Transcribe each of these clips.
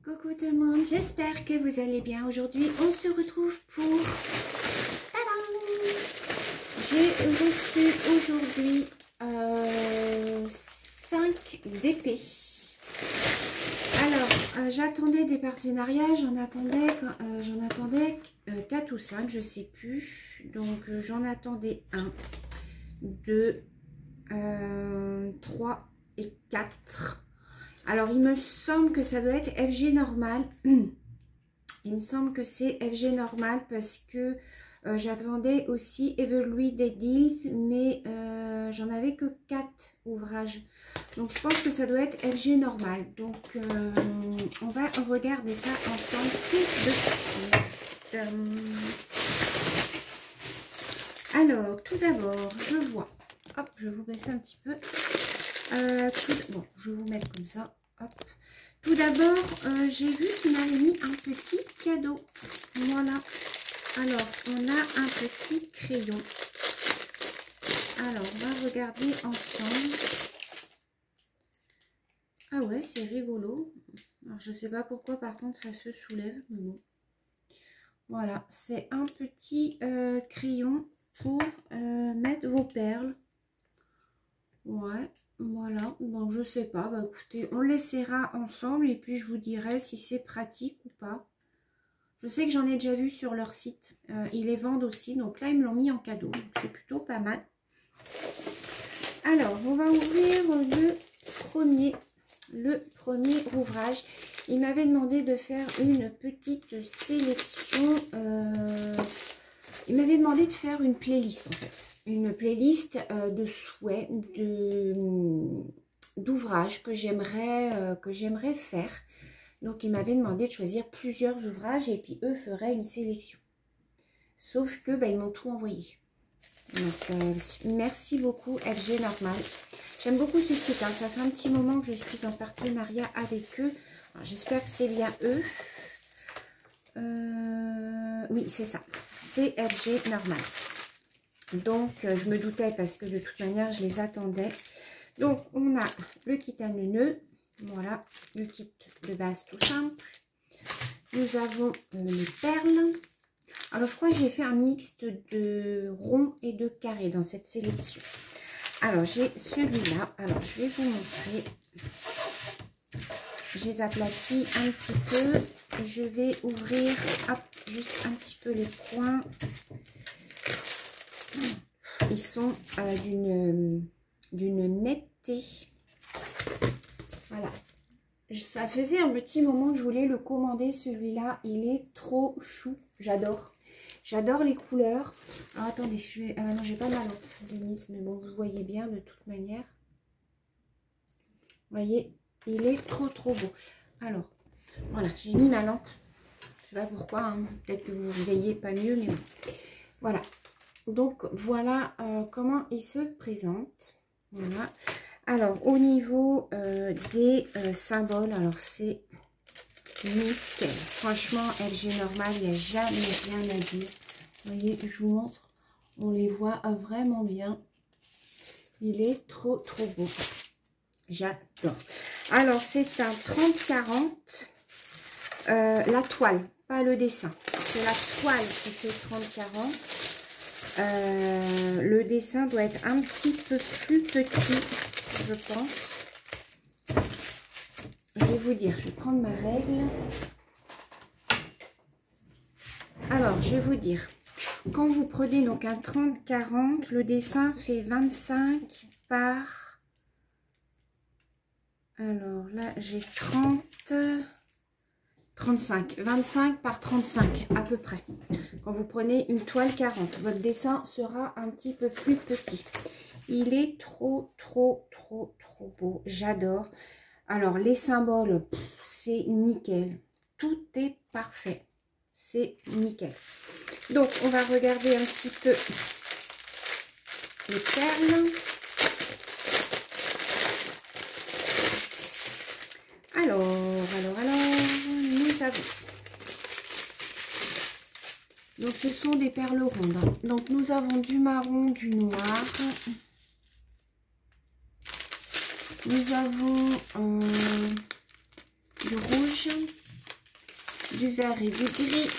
Coucou tout le monde, j'espère que vous allez bien. Aujourd'hui, on se retrouve pour... J'ai reçu aujourd'hui 5 DP. Alors, j'attendais des partenariats, j'en attendais 4 ou 5, je sais plus. Donc, j'en attendais 1, 2, 3 et 4. Alors, il me semble que ça doit être FG normal. Il me semble que c'est FG normal parce que j'attendais aussi Evaluate Deals, mais j'en avais que 4 ouvrages. Donc, je pense que ça doit être FG normal. Donc, on va regarder ça ensemble tout de suite. Alors, tout d'abord, je vois. Hop, je vais vous baisser un petit peu. Bon, je vais vous mettre comme ça. Hop. Tout d'abord, j'ai vu qu'il m'avait mis un petit cadeau. Voilà. Alors, on a un petit crayon. Alors, on va regarder ensemble. Ah ouais, c'est rigolo. Alors, je sais pas pourquoi, par contre, ça se soulève. Mais bon. Voilà, c'est un petit crayon pour mettre vos perles. Ouais. Voilà, bon je sais pas, bah écoutez, on l'essaiera ensemble et puis je vous dirai si c'est pratique ou pas. Je sais que j'en ai déjà vu sur leur site, ils les vendent aussi, donc là ils me l'ont mis en cadeau, donc c'est plutôt pas mal. Alors, on va ouvrir le premier ouvrage. Il m'avait demandé de faire une petite sélection, il m'avait demandé de faire une playlist en fait. Une playlist de souhaits, d'ouvrages que j'aimerais faire. Donc, il m'avait demandé de choisir plusieurs ouvrages et puis eux feraient une sélection. Sauf que, bah, ils m'ont tout envoyé. Donc, merci beaucoup FG Normal. J'aime beaucoup ce site, hein. Ça fait un petit moment que je suis en partenariat avec eux. J'espère que c'est bien eux. Oui, c'est ça. C'est FG Normal. Donc, je me doutais parce que de toute manière, je les attendais. Donc, on a le kit à nœuds. Voilà, le kit de base tout simple. Nous avons les perles. Alors, je crois que j'ai fait un mixte de rond et de carré dans cette sélection. Alors, j'ai celui-là. Alors, je vais vous montrer. Je les aplatis un petit peu. Je vais ouvrir hop, juste un petit peu les coins. Ils sont d'une netteté. Voilà. Ça faisait un petit moment que je voulais le commander, celui-là. Il est trop chou. J'adore. J'adore les couleurs. Alors, attendez, je vais... non, j'ai pas ma lampe de mise, mais bon, vous voyez bien de toute manière. Vous voyez, il est trop beau. Alors, voilà, j'ai mis ma lampe. Je sais pas pourquoi, hein. Peut-être que vous ne voyez pas mieux, mais bon. Voilà. Donc, voilà comment il se présente. Voilà. Alors, au niveau des symboles, alors c'est nickel. Franchement, FG normal, il n'y a jamais rien à dire. Vous voyez, je vous montre. On les voit vraiment bien. Il est trop beau. J'adore. Alors, c'est un 30-40. La toile, pas le dessin. C'est la toile qui fait 30-40. Le dessin doit être un petit peu plus petit, je pense. Je vais vous dire, je vais prendre ma règle. Alors, je vais vous dire, quand vous prenez donc un 30-40, le dessin fait 25 par... Alors là, j'ai 35, 25 par 35 à peu près. Quand vous prenez une toile 40, votre dessin sera un petit peu plus petit. Il est trop beau. J'adore. Alors, les symboles, c'est nickel. Tout est parfait. C'est nickel. Donc, on va regarder un petit peu les perles. Alors, nous avons... Donc, ce sont des perles rondes. Hein. Donc, nous avons du marron, du noir. Nous avons du rouge. du vert et du gris.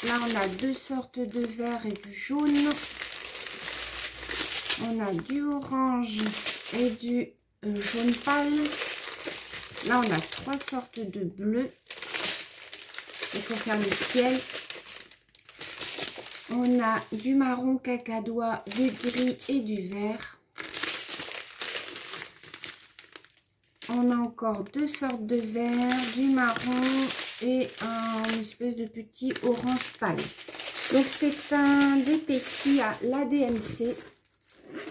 Là, on a deux sortes de vert et du jaune. On a du orange et du jaune pâle. Là, on a trois sortes de bleu. Il faut faire le ciel. On a du marron cacadois, du gris et du vert. On a encore deux sortes de vert, du marron et une espèce de petit orange pâle. Donc, c'est un DP qui a l'ADMC.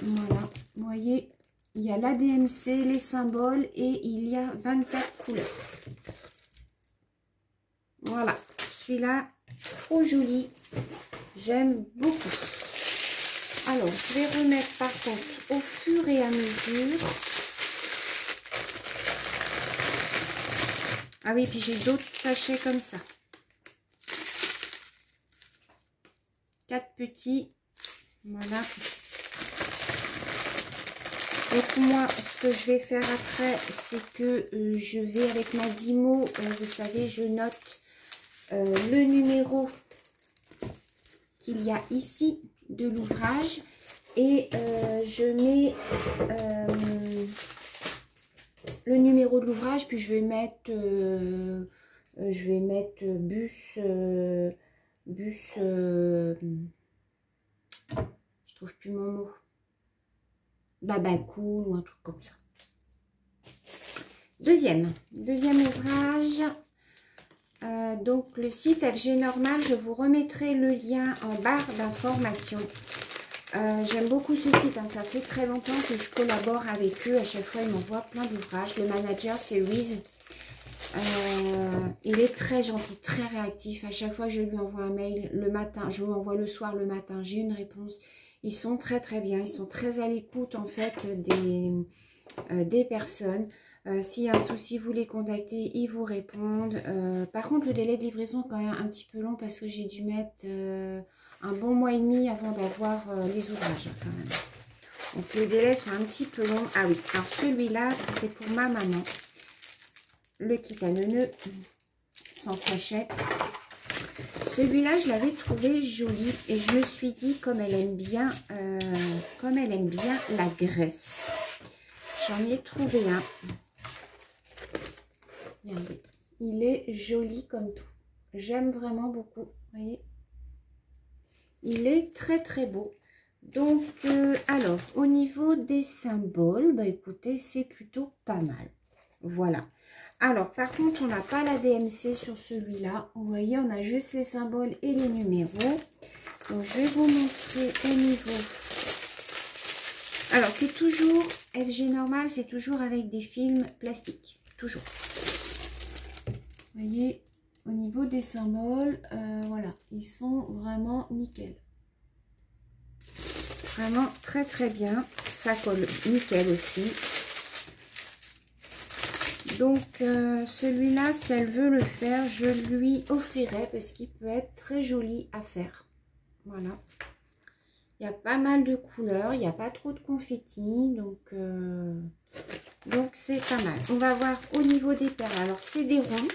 Voilà, vous voyez, il y a l'ADMC, les symboles et il y a 24 couleurs. Voilà, celui-là, trop joli. J'aime beaucoup. Alors, je vais remettre par contre au fur et à mesure. Ah oui, puis j'ai d'autres sachets comme ça. 4 petits. Voilà. Donc moi, ce que je vais faire après, c'est que je vais avec ma Dymo, vous savez, je note le numéro qu'il y a ici de l'ouvrage et je mets le numéro de l'ouvrage, puis je vais mettre bus, je trouve plus mon mot, Babacool ou un truc comme ça. Deuxième ouvrage. Donc le site FG Normal, je vous remettrai le lien en barre d'information. J'aime beaucoup ce site, hein. Ça fait très longtemps que je collabore avec eux. À chaque fois, ils m'envoient plein d'ouvrages. Le manager, c'est Louise. Il est très gentil, très réactif. À chaque fois que je lui envoie un mail le matin, je lui envoie le soir, le matin, j'ai une réponse. Ils sont très très bien. Ils sont très à l'écoute en fait des personnes. S'il y a un souci, vous les contactez, ils vous répondent. Par contre, le délai de livraison est quand même un petit peu long parce que j'ai dû mettre un bon mois et demi avant d'avoir les ouvrages quand même. Donc les délais sont un petit peu longs. Ah oui, alors celui-là, c'est pour ma maman. Le kit à neuneux, sans sachet. Celui-là, je l'avais trouvé joli et je me suis dit, comme elle aime bien la graisse. J'en ai trouvé un. Regardez, il est joli comme tout. J'aime vraiment beaucoup. Vous voyez, il est très très beau. Donc, alors, au niveau des symboles, bah écoutez, c'est plutôt pas mal. Voilà. Alors, par contre, on n'a pas la DMC sur celui-là. Vous voyez, on a juste les symboles et les numéros. Donc, je vais vous montrer au niveau. Alors, c'est toujours, FG Normal, c'est toujours avec des films plastiques. Toujours. Vous voyez, au niveau des symboles, voilà, ils sont vraiment nickel. Vraiment très très bien. Ça colle nickel aussi. Donc, celui-là, si elle veut le faire, je lui offrirai parce qu'il peut être très joli à faire. Voilà. Il y a pas mal de couleurs, il n'y a pas trop de confetti, donc c'est pas mal. On va voir au niveau des perles. Alors, c'est des ronds.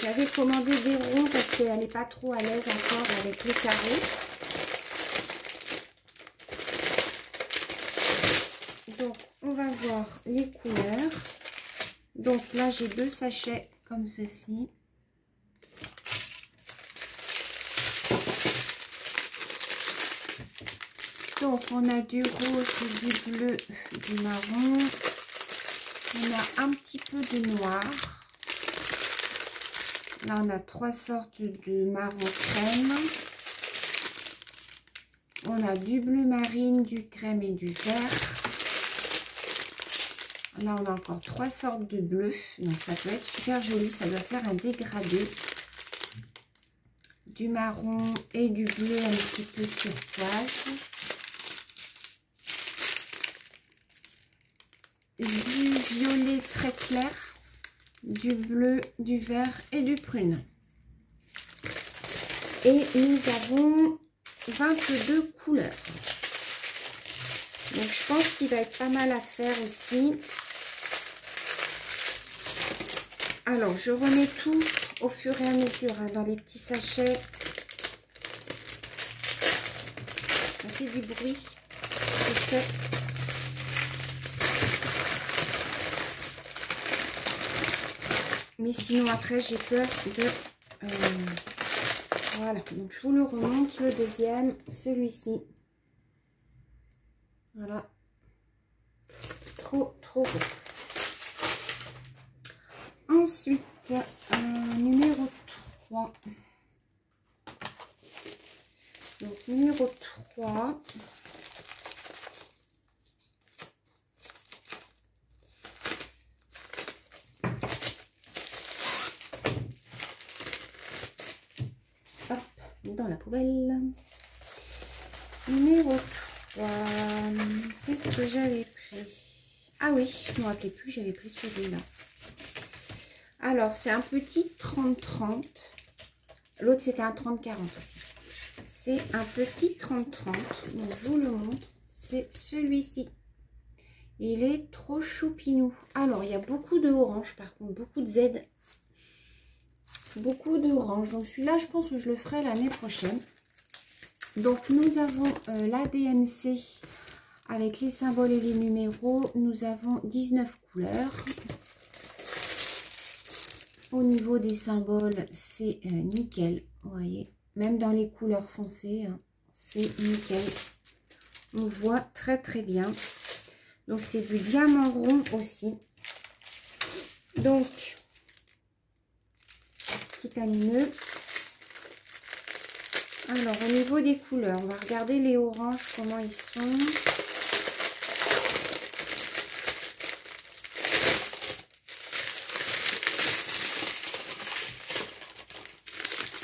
J'avais commandé des ronds parce qu'elle n'est pas trop à l'aise encore avec les carrés. Donc, on va voir les couleurs. Donc là, j'ai deux sachets comme ceci. Donc, on a du rose, du bleu, du marron. On a un petit peu de noir. Là, on a trois sortes de marron crème. On a du bleu marine, du crème et du vert. Là, on a encore trois sortes de bleu. Donc, ça peut être super joli. Ça doit faire un dégradé. Du marron et du bleu un petit peu turquoise. Du violet très clair. Du bleu, du vert et du prune. Et nous avons 22 couleurs. Donc, je pense qu'il va être pas mal à faire aussi. Alors, je remets tout au fur et à mesure hein, dans les petits sachets. Ça fait du bruit, je sais. Mais sinon, après, j'ai peur de... voilà, donc je vous le remonte, le deuxième, celui-ci. Voilà. Trop, trop beau. Ensuite, numéro 3. Donc, numéro 3. Hop, dans la poubelle. Numéro 3. Qu'est-ce que j'avais pris? Ah oui, je ne me rappelais plus, j'avais pris celui-là. Alors, c'est un petit 30-30. L'autre, c'était un 30-40 aussi. C'est un petit 30-30. Donc, je vous le montre. C'est celui-ci. Il est trop choupinou. Alors, il y a beaucoup de orange, par contre. Beaucoup de Z. Beaucoup d'orange. Donc, celui-là, je pense que je le ferai l'année prochaine. Donc, nous avons la DMC avec les symboles et les numéros. Nous avons 19 couleurs. Au niveau des symboles, c'est nickel. Vous voyez, même dans les couleurs foncées, hein, c'est nickel. On voit très très bien. Donc, c'est du diamant rond aussi. Donc, titanineux. Alors, au niveau des couleurs, on va regarder les oranges, comment ils sont.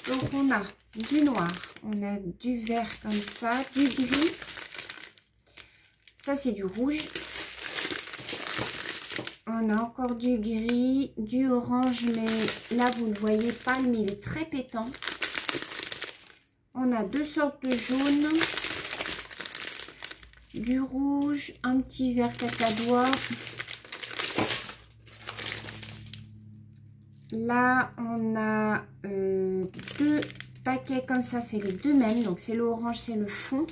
Donc, on a du noir, on a du vert comme ça, du gris. Ça, c'est du rouge. On a encore du gris, du orange, mais là, vous ne le voyez pas, mais il est très pétant. On a deux sortes de jaune, du rouge, un petit vert cacadois. Là, on a deux paquets comme ça, c'est les deux mêmes. Donc, c'est l'orange, c'est le fond.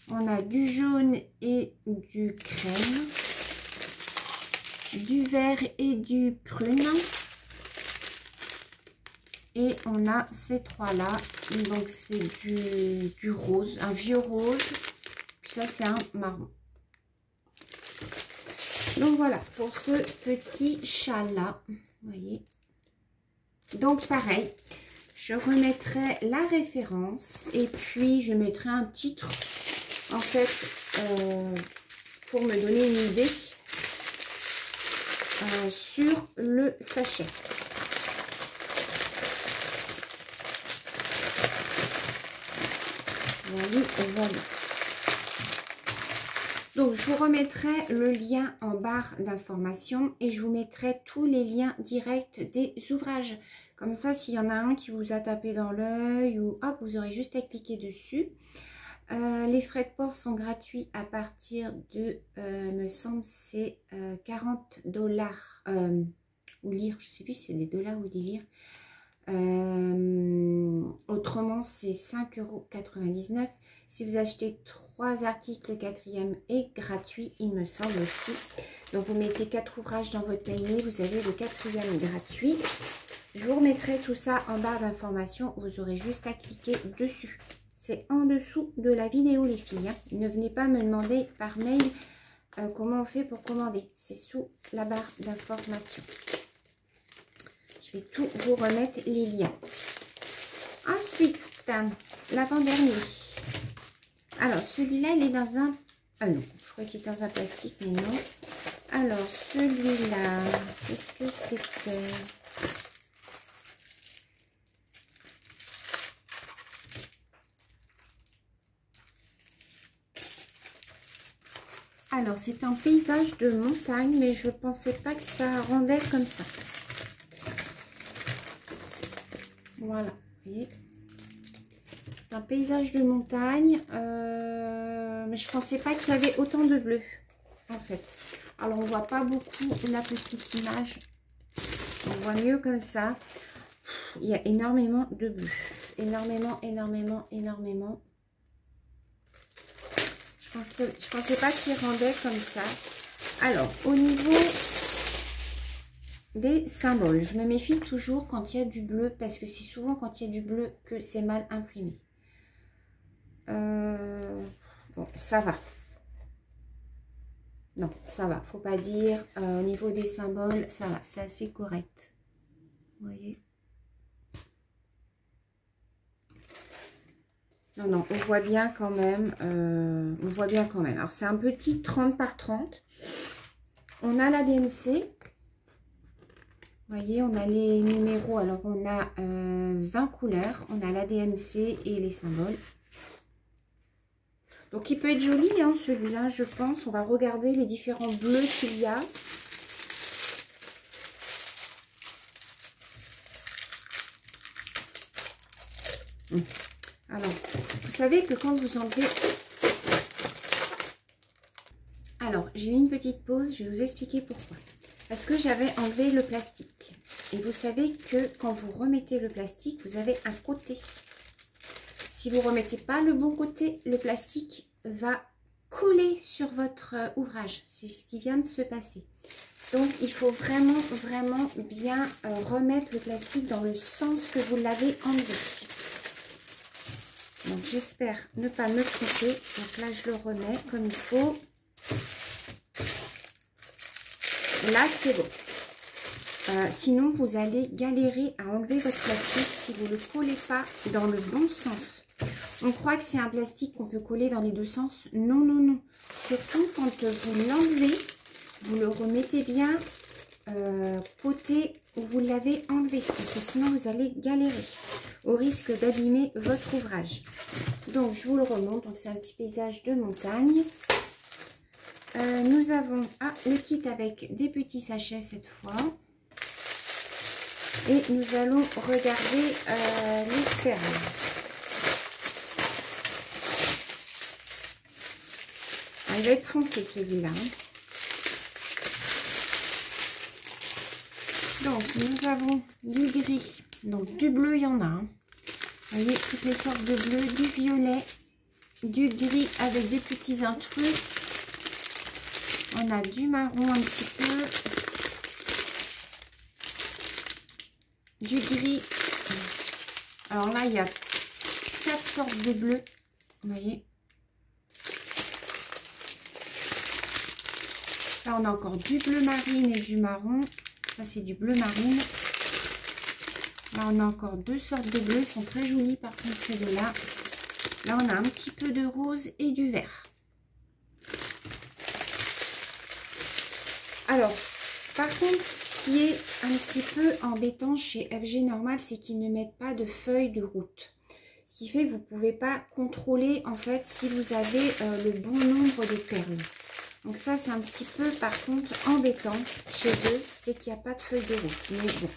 On a du jaune et du crème. Du vert et du prune. Et on a ces trois-là. Donc, c'est du rose, un vieux rose. Puis ça, c'est un marron. Donc, voilà pour ce petit chat-là. Vous voyez. Donc, pareil, je remettrai la référence. Et puis, je mettrai un titre, en fait, pour me donner une idée sur le sachet. Voilà. Donc, je vous remettrai le lien en barre d'information et je vous mettrai tous les liens directs des ouvrages. Comme ça, s'il y en a un qui vous a tapé dans l'œil ou hop, vous aurez juste à cliquer dessus. Les frais de port sont gratuits à partir de, me semble, c'est 40$ ou lire. Je ne sais plus si c'est des dollars ou des lire. Autrement, c'est 5,99 €. Si vous achetez 3 articles, le 4e est gratuit, il me semble aussi. Donc, vous mettez 4 ouvrages dans votre panier, vous avez le 4e gratuit. Je vous remettrai tout ça en barre d'information. Vous aurez juste à cliquer dessus. C'est en dessous de la vidéo, les filles. Hein. Ne venez pas me demander par mail comment on fait pour commander. C'est sous la barre d'information. Je vais tout vous remettre les liens. Ensuite, l'avant-dernier. Alors, celui-là, il est dans un... Ah non, je crois qu'il est dans un plastique, mais non. Alors, celui-là, qu'est-ce que c'était? Alors, c'est un paysage de montagne, mais je ne pensais pas que ça rendait comme ça. Voilà, vous voyez. C'est un paysage de montagne, mais je ne pensais pas qu'il y avait autant de bleu, en fait. Alors, on ne voit pas beaucoup la petite image. On voit mieux comme ça. Il y a énormément de bleu. Énormément, énormément, énormément. Je pensais pas qu'il rendait comme ça. Alors, au niveau des symboles, je me méfie toujours quand il y a du bleu, parce que c'est souvent quand il y a du bleu que c'est mal imprimé. Bon, ça va. Non, ça va, faut pas dire. Au niveau des symboles, ça va, c'est assez correct. Vous voyez? Non, non, on voit bien quand même. On voit bien quand même. Alors, c'est un petit 30 par 30. On a la DMC. Vous voyez, on a les numéros. Alors, on a 20 couleurs. On a la DMC et les symboles. Donc, il peut être joli, hein, celui-là, je pense. On va regarder les différents bleus qu'il y a. Alors, vous savez que quand vous enlevez... Alors, j'ai mis une petite pause. Je vais vous expliquer pourquoi. Parce que j'avais enlevé le plastique. Et vous savez que quand vous remettez le plastique, vous avez un côté. Si vous ne remettez pas le bon côté, le plastique va coller sur votre ouvrage. C'est ce qui vient de se passer. Donc, il faut vraiment, vraiment bien remettre le plastique dans le sens que vous l'avez enlevé. Donc, j'espère ne pas me tromper. Donc là, je le remets comme il faut. Là, c'est bon. Sinon, vous allez galérer à enlever votre plastique si vous ne le collez pas dans le bon sens. On croit que c'est un plastique qu'on peut coller dans les deux sens. Non, non, non. Surtout quand vous l'enlevez, vous le remettez bien côté où vous l'avez enlevé. Parce que sinon, vous allez galérer au risque d'abîmer votre ouvrage. Donc, je vous le remonte. Donc, c'est un petit paysage de montagne. Nous avons le kit avec des petits sachets cette fois. Et nous allons regarder les perles. Il va être foncé celui-là. Donc, nous avons du gris. Donc, du bleu, il y en a. Vous voyez, toutes les sortes de bleu, du violet, du gris avec des petits intrus. On a du marron un petit peu. Du gris. Alors là, il y a 4 sortes de bleu. Vous voyez. Là, on a encore du bleu marine et du marron. Ça, c'est du bleu marine. Là, on a encore 2 sortes de bleus. Ils sont très jolis, par contre, ces deux-là. Là, on a un petit peu de rose et du vert. Alors, par contre, ce qui est un petit peu embêtant chez FG Normal, c'est qu'ils ne mettent pas de feuilles de route. Ce qui fait que vous ne pouvez pas contrôler, en fait, si vous avez le bon nombre de perles. Donc ça, c'est un petit peu, par contre, embêtant chez eux, c'est qu'il n'y a pas de feuilles de route. Mais bon,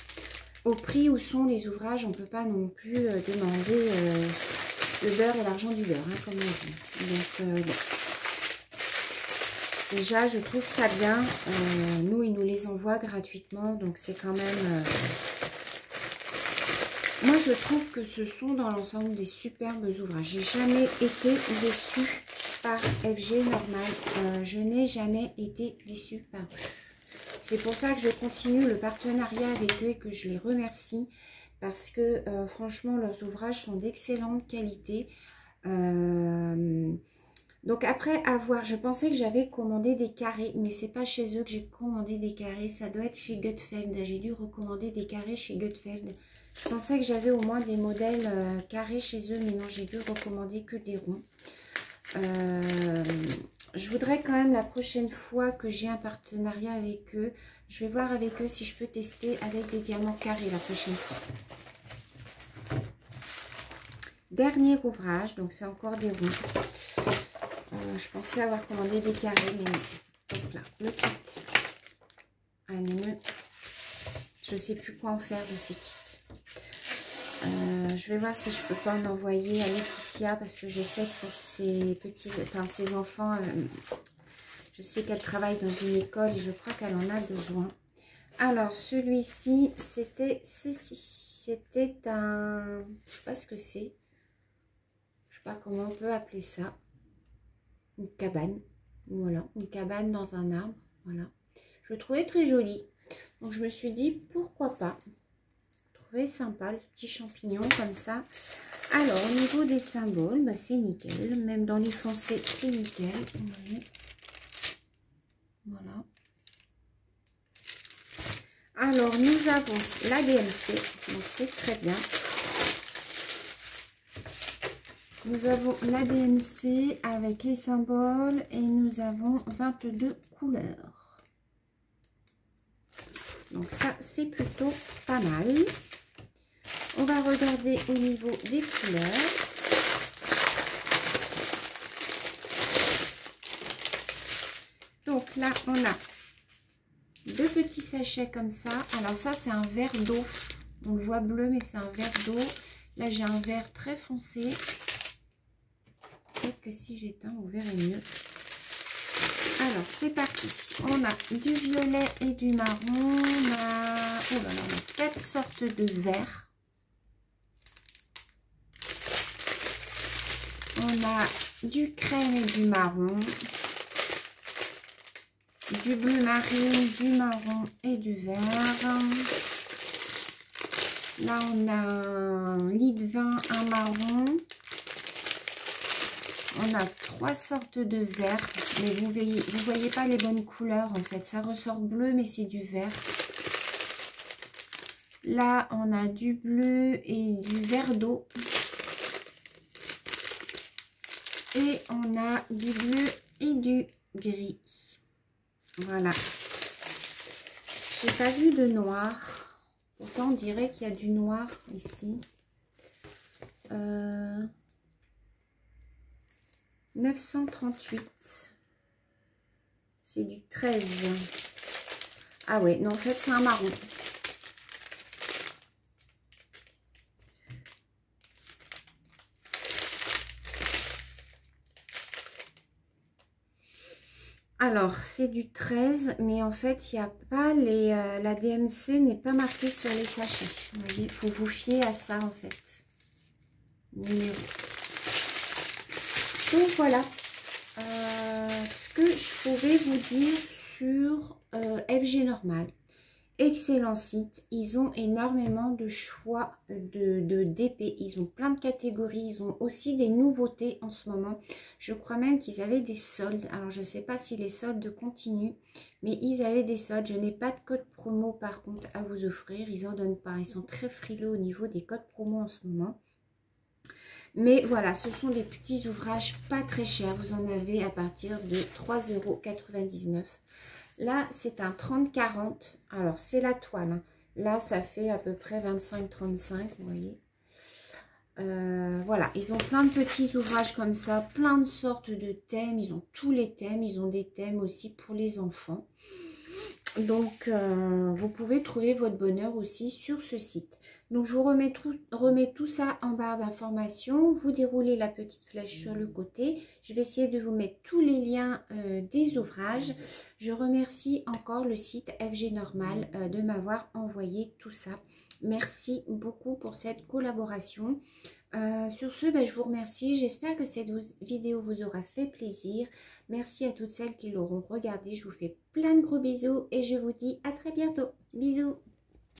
au prix où sont les ouvrages, on ne peut pas non plus demander le beurre et l'argent du beurre, hein, comme on dit. Donc, bon. Déjà, je trouve ça bien. Nous, ils nous les envoient gratuitement. Donc, c'est quand même... Moi, je trouve que ce sont dans l'ensemble des superbes ouvrages. J'ai jamais été déçue par FG Normal. Je n'ai jamais été déçue par eux. C'est pour ça que je continue le partenariat avec eux et que je les remercie. Parce que, franchement, leurs ouvrages sont d'excellente qualité. Donc après avoir, je pensais que j'avais commandé des carrés, mais c'est pas chez eux que j'ai commandé des carrés, ça doit être chez Gutfeld. J'ai dû recommander des carrés chez Gutfeld. Je pensais que j'avais au moins des modèles carrés chez eux, mais non, j'ai dû recommander que des ronds. Je voudrais quand même la prochaine fois que j'ai un partenariat avec eux, je vais voir avec eux si je peux tester avec des diamants carrés la prochaine fois. Dernier ouvrage, donc c'est encore des ronds. Je pensais avoir commandé des carrés, mais non. Donc là, le kit. Je ne sais plus quoi en faire de ces kits. Je vais voir si je peux pas en envoyer à Laetitia, parce que je sais que pour ses petits, enfin ses enfants, Je sais qu'elle travaille dans une école et je crois qu'elle en a besoin. Alors, celui-ci, c'était ceci. C'était un... Je sais pas ce que c'est. Je sais pas comment on peut appeler ça. Une cabane. Voilà, une cabane dans un arbre. Voilà. Je le trouvais très joli. Donc, je me suis dit, pourquoi pas. Je trouvais sympa, le petit champignon comme ça. Alors, au niveau des symboles, bah, c'est nickel. Même dans les foncés, c'est nickel. Voilà. Alors, nous avons la DMC. Donc, c'est très bien. Nous avons la DMC avec les symboles et nous avons 22 couleurs. Donc, ça, c'est plutôt pas mal. On va regarder au niveau des couleurs. Donc là, on a deux petits sachets comme ça. Alors ça, c'est un vert d'eau. On le voit bleu, mais c'est un vert d'eau. Là, j'ai un vert très foncé. Peut-être que si j'éteins, vous verrez mieux. Alors, c'est parti. On a du violet et du marron. On a, oh là là, on a 4 sortes de verts. On a du crème et du marron, du bleu marine, du marron et du vert. Là, on a un lit de vin, un marron. On a 3 sortes de vert, mais vous voyez pas les bonnes couleurs en fait. Ça ressort bleu, mais c'est du vert. Là, on a du bleu et du vert d'eau. Et on a du bleu et du gris. Voilà. J'ai pas vu de noir. Pourtant, on dirait qu'il y a du noir ici. 938. C'est du 13. Ah ouais, non, en fait, c'est un marron. Alors, c'est du 13, mais en fait, il n'y a pas les... la DMC n'est pas marquée sur les sachets. Vous voyez, il faut vous fier à ça, en fait. Numéro. Donc, voilà. Ce que je pouvais vous dire sur FG Normal. Excellent site. Ils ont énormément de choix de DP. Ils ont plein de catégories. Ils ont aussi des nouveautés en ce moment. Je crois même qu'ils avaient des soldes. Alors, je ne sais pas si les soldes continuent, mais ils avaient des soldes. Je n'ai pas de code promo, par contre, à vous offrir. Ils n'en donnent pas. Ils sont très frileux au niveau des codes promo en ce moment. Mais voilà, ce sont des petits ouvrages pas très chers. Vous en avez à partir de 3,99 €. Là, c'est un 30-40. Alors, c'est la toile. Hein. Là, ça fait à peu près 25-35, vous voyez. Voilà, ils ont plein de petits ouvrages comme ça, plein de sortes de thèmes. Ils ont tous les thèmes. Ils ont des thèmes aussi pour les enfants. Donc, vous pouvez trouver votre bonheur aussi sur ce site. Donc, je vous remets tout ça en barre d'informations. Vous déroulez la petite flèche sur le côté. Je vais essayer de vous mettre tous les liens des ouvrages. Je remercie encore le site FG Normal de m'avoir envoyé tout ça. Merci beaucoup pour cette collaboration. Sur ce, je vous remercie. J'espère que cette vidéo vous aura fait plaisir. Merci à toutes celles qui l'auront regardée. Je vous fais plein de gros bisous et je vous dis à très bientôt. Bisous.